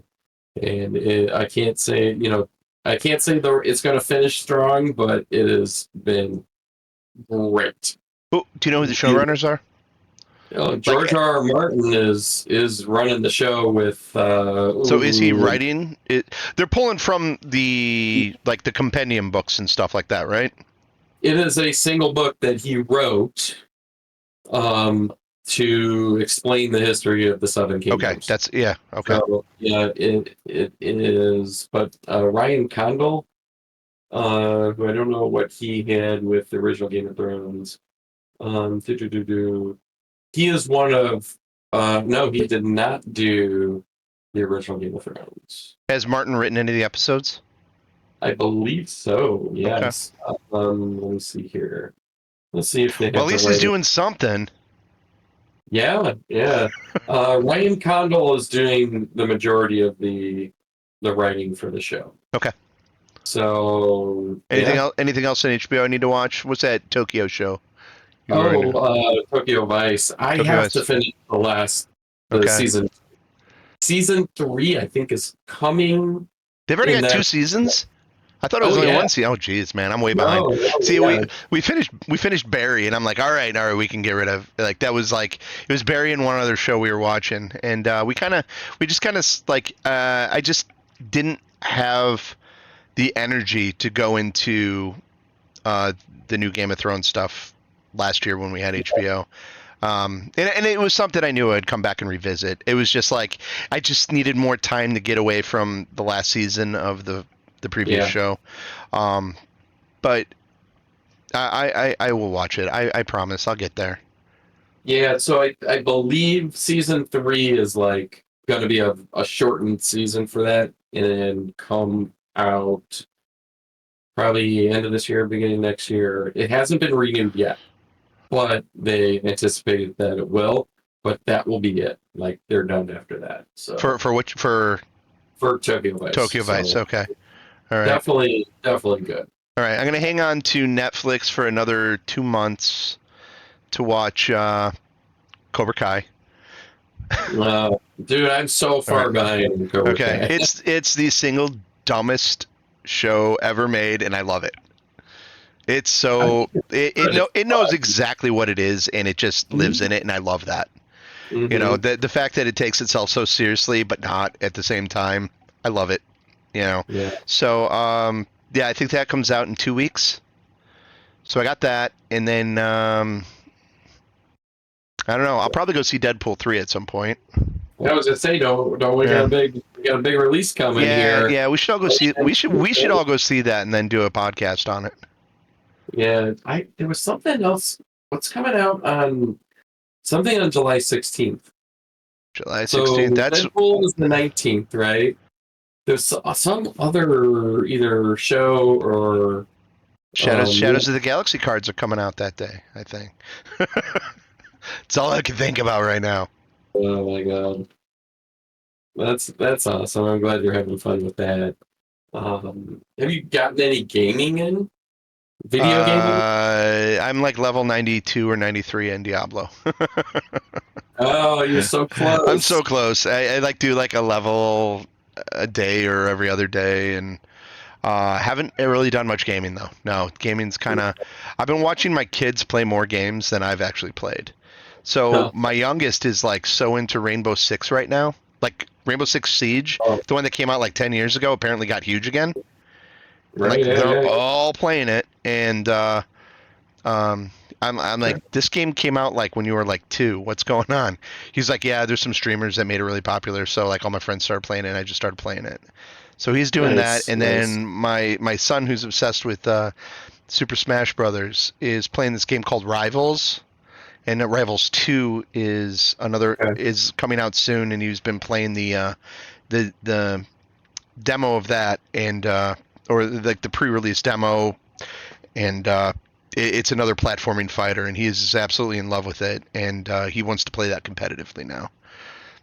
and I can't say it's going to finish strong, but it has been great. Oh, do you know who the showrunners are? George R. R. Martin is running the show with. So is he writing it? They're pulling from the compendium books and stuff like that, right? It is a single book that he wrote to explain the history of the Seven Kingdoms. Okay, okay. So, yeah, it is. But Ryan Condal, who I don't know what he had with the original Game of Thrones. He is one of. No, he did not do the original Game of Thrones. Has Martin written any of the episodes? I believe so. Yes. Okay. Let me see here. Let's see if they have. Well, at least he's doing something. Yeah. Ryan Condal is doing the majority of the writing for the show. Okay. So anything else on HBO I need to watch? What's that Tokyo show? Tokyo Vice. I have to finish the last season. Season 3, I think, is coming. They've already got 2 seasons? I thought it was only 1 season. Oh, geez, man, I'm way behind. We finished Barry, and I'm like, all right, we can get rid of that. Was it was Barry and one other show we were watching, and I just didn't have the energy to go into the new Game of Thrones stuff last year when we had HBO. And it was something I knew I'd come back and revisit. It was just I just needed more time to get away from the last season of the previous show. But I will watch it. I promise I'll get there. Yeah, so I believe season 3 is going to be a shortened season for that and come out probably end of this year, beginning next year. It hasn't been renewed yet, but they anticipated that it will. But that will be it. They're done after that. So for Tokyo Vice. Tokyo Vice, okay. All right. Definitely good. All right, I'm going to hang on to Netflix for another 2 months to watch Cobra Kai. Dude, I'm so far behind Cobra Kai. It's the single dumbest show ever made, and I love it. It's so it knows exactly what it is, and it just lives in it, and I love that. Mm-hmm. The fact that it takes itself so seriously, but not at the same time, I love it. Yeah. So I think that comes out in 2 weeks. So I got that, and then I don't know. I'll probably go see Deadpool 3 at some point. I was gonna say, don't we Yeah. got a big release coming Yeah, here. yeah. We should all go see. We should all go see that and then do a podcast on it. Yeah, there was something else. What's coming out on something on July 16th? July So 16th. That's Deadpool is the 19th, right? There's some other either show or Shadows of the Galaxy cards are coming out that day, I think. It's all I can think about right now. oh my god, that's awesome. I'm glad you're having fun with that. Have you gotten any gaming in? Video gaming? I'm like level 92 or 93 in Diablo. Oh, you're so close. I'm so close. I like do like a level a day or every other day, and haven't really done much gaming though. No, gaming's kind of. I've been watching my kids play more games than I've actually played. So Huh. my youngest is like so into Rainbow Six right now. Like Rainbow Six Siege, Oh, the one that came out like 10 years ago, apparently got huge again. And right, like yeah, they're yeah. all playing it, and um, I'm like, this game came out like when you were like 2. What's going on? He's like, yeah, there's some streamers that made it really popular, so like all my friends started playing it, and I just started playing it. So he's doing that, Nice, and nice. then my son, who's obsessed with Super Smash Brothers, is playing this game called Rivals, and Rivals 2 Okay. is coming out soon, and he's been playing the demo of that, and or like the pre-release demo, and it's another platforming fighter, and he is absolutely in love with it, and he wants to play that competitively now.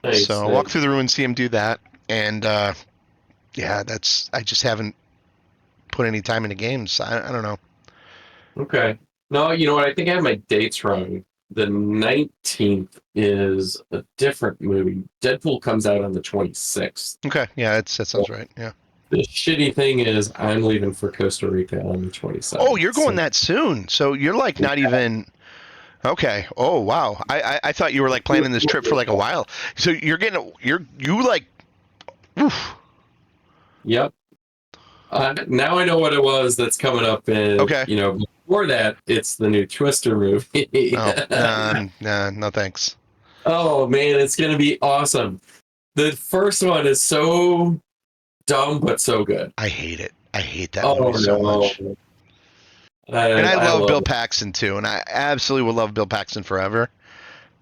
So Nice, I'll walk nice. through the room and see him do that, and yeah, that's I just haven't put any time into games. I don't know. Okay. No, you know what? I think I have my dates wrong. The 19th is a different movie. Deadpool comes out on the 26th. Okay, yeah, that sounds right. Yeah. The shitty thing is, I'm leaving for Costa Rica on the Oh, 27th. you're going So, that soon, so you're like not even. Okay. Oh wow. I thought you were like planning this trip for like a while. So you're getting you like. Oof. yep. Now I know what it was that's coming up. Okay. Before that, it's the new Twister movie. Oh, nah, no thanks. Oh man, it's gonna be awesome. The first one is so dumb but so good. I hate it. I hate that Oh movie so much. no, And I I love love Bill it. Paxton too, and I absolutely will love Bill Paxton forever.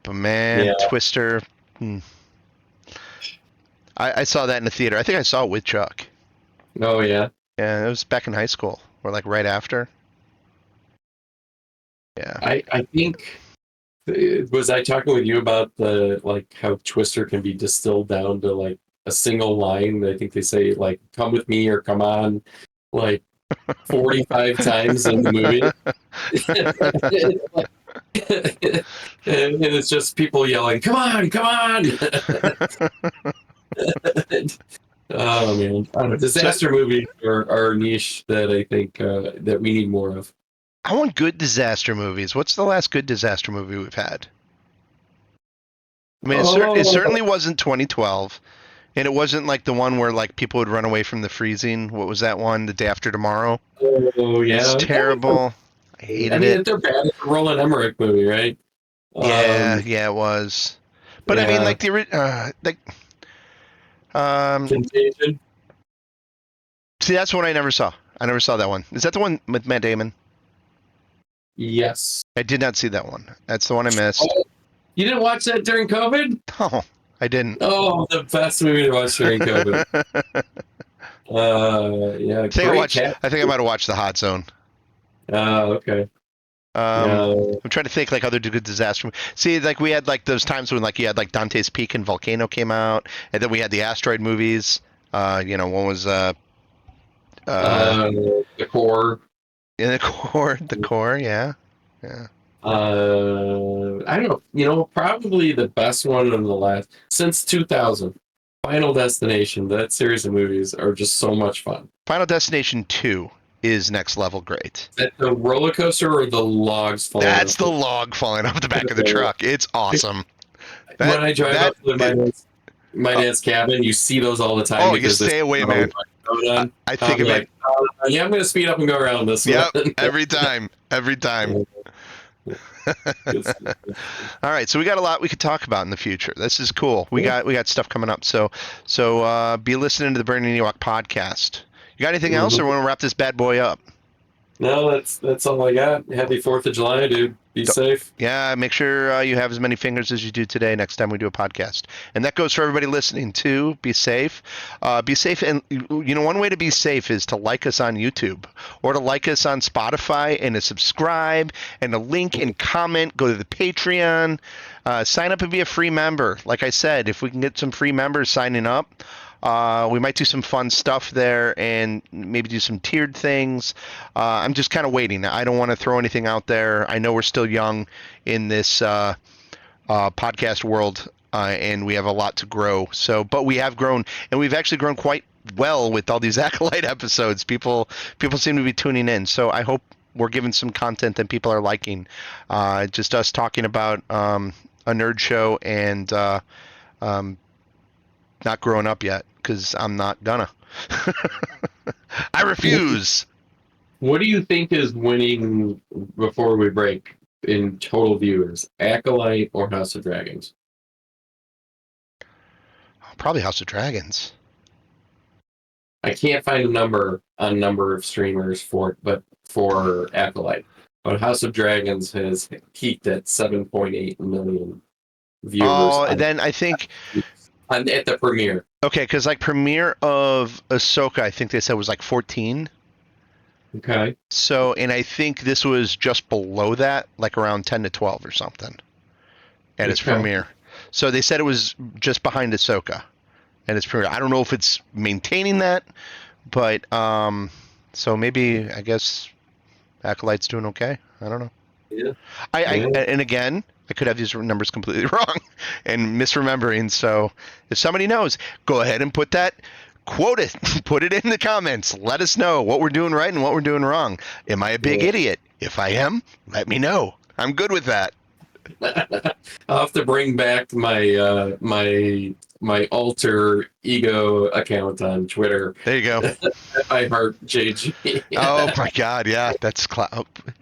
But man, Yeah. Twister. Hmm. I saw that in the theater. I think I saw it with Chuck. Oh yeah. Yeah, it was back in high school, or like right after. Yeah. I think was I talking with you about the like how Twister can be distilled down to like a single line. I think they say like "come with me" or "come on" like 45 times in the movie. And it's just people yelling, "Come on, come on!" Oh man, I don't know. So Disaster movies are a niche that I think that we need more of. I want good disaster movies. What's the last good disaster movie we've had? I mean, it Oh, certainly wasn't 2012, and it wasn't like the one where like people would run away from the freezing. What was that one? The Day After Tomorrow. oh It was yeah. terrible. I I hated mean, it. if they're bad, it's a Roland Emmerich movie, right? Yeah, Um, yeah, it was. But I mean, yeah. like like um, Contagion. see, that's one I never saw. I never saw that one. Is that the one with Matt Damon? Yes. I did not see that one. That's the one I missed. Oh, you didn't watch that during COVID? Oh, I didn't. Oh, the best movie to watch during COVID. Yeah, great cat. I think I might have watched The Hot Zone. Okay. Um, Yeah. I'm trying to think like other good disaster. See, like we had like those times when like you had like Dante's Peak and Volcano came out, and then we had the asteroid movies. One was uh, Uh, the core. in the core, yeah, yeah. I don't know. Probably the best one in the last since 2000. Final Destination. That series of movies are just so much fun. Final Destination 2 is next level great. That the roller coaster or the logs falling That's off the the. log falling off the back of the truck. It's awesome. When That I drive that up to it, my uh, dad's cabin, you see those all the time oh, you because this stay away, man. going I, on. I I'm think of it. like, yeah, I'm going to speed up and go around this one. Yep, every time, every time. Good stuff, good stuff. All right, so we got a lot we could talk about in the future. This is cool. We Yeah. got stuff coming up. So be listening to the Burning Ewok podcast. You got anything else, or Mhm. want to wrap this bad boy up? No, that's all I got. Happy 4th of July, dude. Be safe. Yeah, make sure you have as many fingers as you do today next time we do a podcast. And that goes for everybody listening too. Be safe. Be safe. And, one way to be safe is to like us on YouTube or to like us on Spotify and to subscribe and to link and comment. Go to the Patreon. Sign up and be a free member. Like I said, if we can get some free members signing up, we might do some fun stuff there and maybe do some tiered things. I'm just kind of waiting. I don't want to throw anything out there. I know we're still young in this podcast world, and we have a lot to grow. But we have grown, and we've actually grown quite well with all these Acolyte episodes. People seem to be tuning in. So I hope we're giving some content that people are liking. Just us talking about a nerd show and not growing up yet, because I'm not gonna. I refuse. What do you think is winning before we break in total viewers? Acolyte or House of Dragons? Probably House of Dragons. I can't find a number of streamers for Acolyte. But House of Dragons has peaked at 7.8 million viewers Then I think at the premiere. okay, because like premiere of Ahsoka, I think they said was like 14. Okay. So, and I think this was just below that, like around 10 to 12 or something at its Okay. premiere. So they said it was just behind Ahsoka at its premiere. I don't know if it's maintaining that, but so maybe I guess Acolyte's doing okay. I don't know. Yeah. And again, I could have these numbers completely wrong and misremembering. So if somebody knows, go ahead and put that. Quote it. Put it in the comments. Let us know what we're doing right and what we're doing wrong. Am I a big idiot? If I am, let me know. I'm good with that. I'll have to bring back my my alter ego account on Twitter. There you go. I heart JG. Oh my God, yeah, that's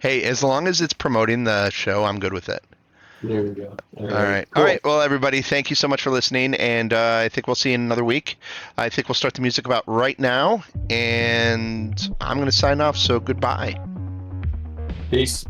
hey, as long as it's promoting the show, I'm good with it. There we go. All right. Cool. All right. Well, everybody, thank you so much for listening, and I think we'll see you in another week. I think we'll start the music about right now, and I'm going to sign off. So goodbye. Peace.